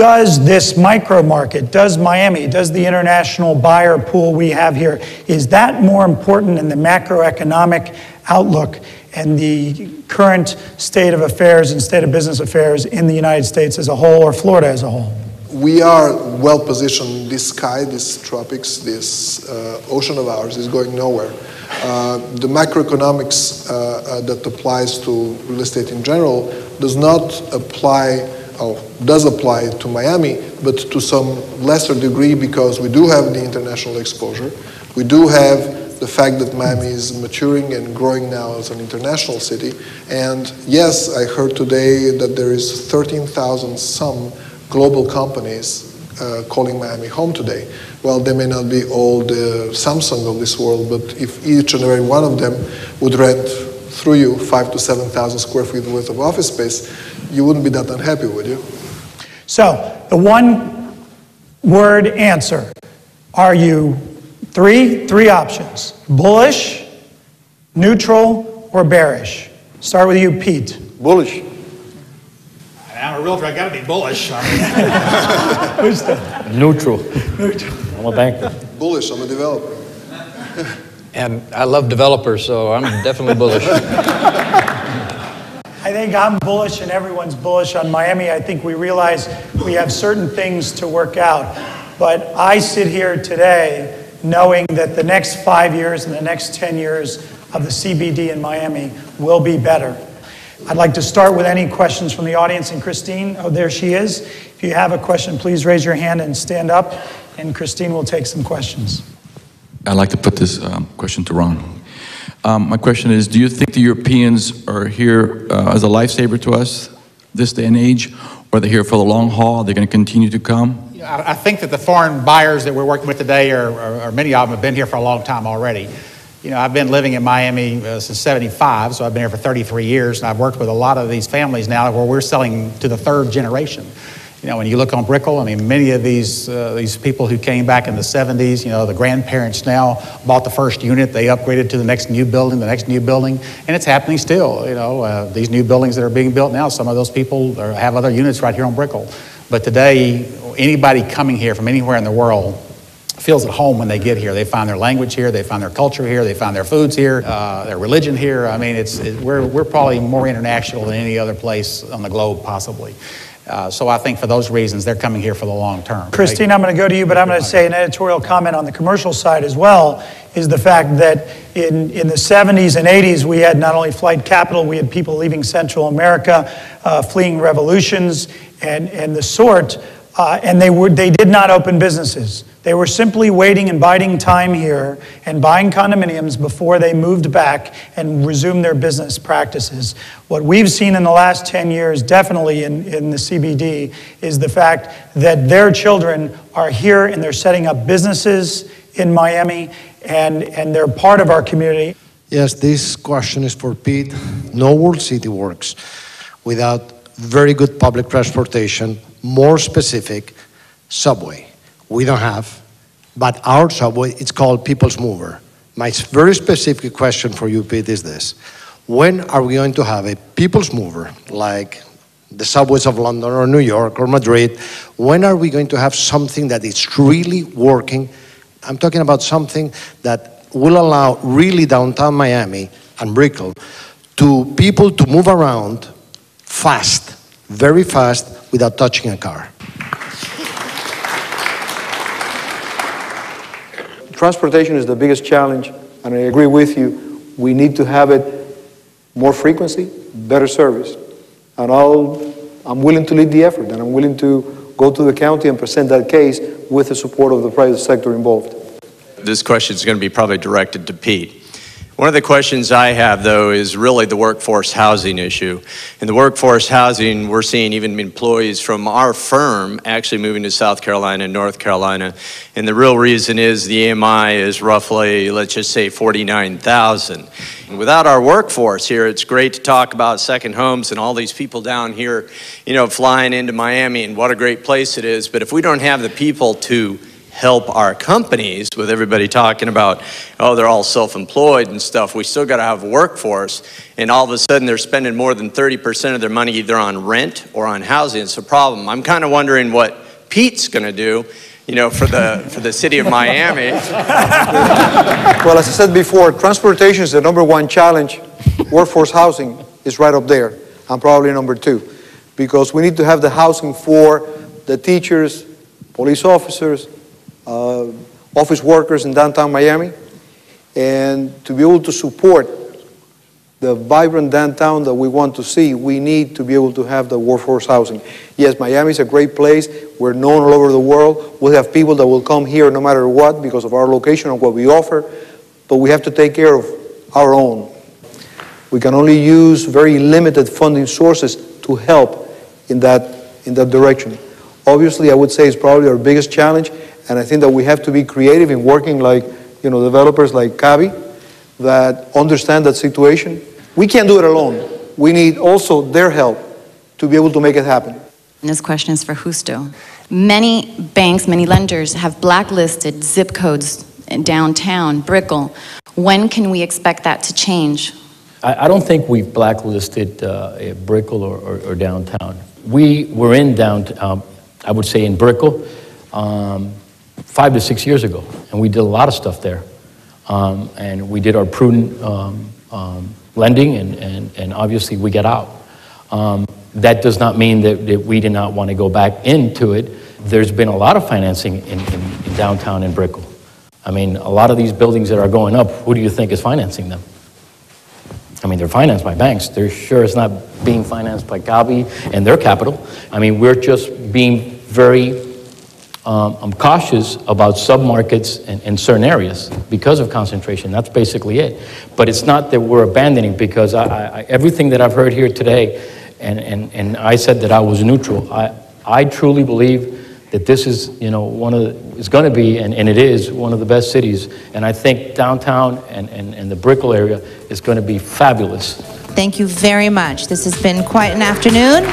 does this micro market, does Miami, does the international buyer pool we have here, is that more important in the macroeconomic outlook and the current state of affairs and state of business affairs in the United States as a whole, or Florida as a whole? We are well positioned. This sky, this tropics, this ocean of ours is going nowhere. The macroeconomics that applies to real estate in general does not apply, does apply to Miami, but to some lesser degree, because we do have the international exposure. We do have the fact that Miami is maturing and growing now as an international city. And yes, I heard today that there is 13,000 some global companies calling Miami home today. Well, they may not be all the Samsung of this world, but if each and every one of them would rent through you 5,000 to 7,000 square feet worth of office space, you wouldn't be that unhappy, would you? So, the one word answer, are you three options: bullish, neutral, or bearish? Start with you, Pete. Bullish. I'm a realtor, I gotta be bullish. Who's the? Neutral. Neutral. I'm a banker. Bullish, I'm a developer. And I love developers, so I'm definitely bullish. I think I'm bullish and everyone's bullish on Miami. I think we realize we have certain things to work out. But I sit here today knowing that the next 5 years and the next 10 years of the CBD in Miami will be better. I'd like to start with any questions from the audience. And Christine, oh, there she is. If you have a question, please raise your hand and stand up, and Christine will take some questions. I'd like to put this question to Ron. My question is, do you think the Europeans are here as a lifesaver to us this day and age, or are they here for the long haul? Are they going to continue to come? I think that the foreign buyers that we're working with today are many of them have been here for a long time already. You know, I've been living in Miami since '75, so I've been here for 33 years, and I've worked with a lot of these families now where we're selling to the third generation. You know, when you look on Brickell, I mean, many of these people who came back in the '70s, you know, the grandparents now bought the first unit, they upgraded to the next new building, and it's happening still. You know, these new buildings that are being built now, some of those people have other units right here on Brickell. But today, anybody coming here from anywhere in the world feels at home when they get here. They find their language here, they find their culture here, they find their foods here, their religion here. I mean, we're probably more international than any other place on the globe, possibly. So I think for those reasons, they're coming here for the long term. Christine, I'm going to go to you, but I'm going to say an editorial comment on the commercial side as well, is the fact that in the 70s and 80s, we had not only flight capital, we had people leaving Central America, fleeing revolutions and the sort, and they did not open businesses. They were simply waiting and biding time here and buying condominiums before they moved back and resumed their business practices. What we've seen in the last 10 years, definitely in the CBD, is the fact that their children are here and they're setting up businesses in Miami, and they're part of our community. Yes, this question is for Pete. No world city works without very good public transportation, more specific, subway. We don't have, but our subway, it's called People's Mover. My very specific question for you, Pete, is this. When are we going to have a People's Mover, like the subways of London or New York or Madrid? When are we going to have something that is really working? I'm talking about something that will allow really downtown Miami and Brickell to people to move around fast, very fast, without touching a car. Transportation is the biggest challenge, and I agree with you. We need to have it more frequency, better service. And I'm willing to lead the effort, and I'm willing to go to the county and present that case with the support of the private sector involved. This question is going to be probably directed to Pete. One of the questions I have, though, is really the workforce housing issue. In the workforce housing, we're seeing even employees from our firm actually moving to South Carolina and North Carolina. And the real reason is the AMI is roughly, let's just say, 49,000. And without our workforce here, it's great to talk about second homes and all these people down here, you know, flying into Miami and what a great place it is. But if we don't have the people to help our companies, with everybody talking about, oh, they're all self-employed and stuff. We still got to have a workforce, and all of a sudden they're spending more than 30% of their money either on rent or on housing. It's a problem. I'm kind of wondering what Pete's going to do, you know, for the city of Miami. Well, as I said before, transportation is the #1 challenge. Workforce housing is right up there, and probably #2, because we need to have the housing for the teachers, police officers, office workers in downtown Miami, and to be able to support the vibrant downtown that we want to see, we need to be able to have the workforce housing. Yes, Miami is a great place. We're known all over the world. We'll have people that will come here no matter what because of our location and what we offer, but we have to take care of our own. We can only use very limited funding sources to help in that direction. Obviously, I would say it's probably our biggest challenge, and I think that we have to be creative in working like, you know, developers like Cavi that understand that situation. We can't do it alone. We need also their help to be able to make it happen. This question is for Justo. Many banks, many lenders have blacklisted zip codes in downtown, Brickell. When can we expect that to change? I don't think we've blacklisted Brickell or downtown. We were in downtown, I would say in Brickell, 5 to 6 years ago, and we did a lot of stuff there. And we did our prudent lending, and obviously we got out. That does not mean that we did not want to go back into it. There's been a lot of financing in downtown in Brickell. I mean, a lot of these buildings that are going up, who do you think is financing them? I mean, they're financed by banks. They're sure it's not being financed by Gabi and their capital. I mean, we're just being very cautious about submarkets in certain areas because of concentration. That's basically it. But it's not that we're abandoning, because everything that I've heard here today, and I said that I was neutral. I truly believe that this is, you know, it's going to be, and it is, one of the best cities. And I think downtown and the Brickell area is going to be fabulous. Thank you very much. This has been quite an afternoon.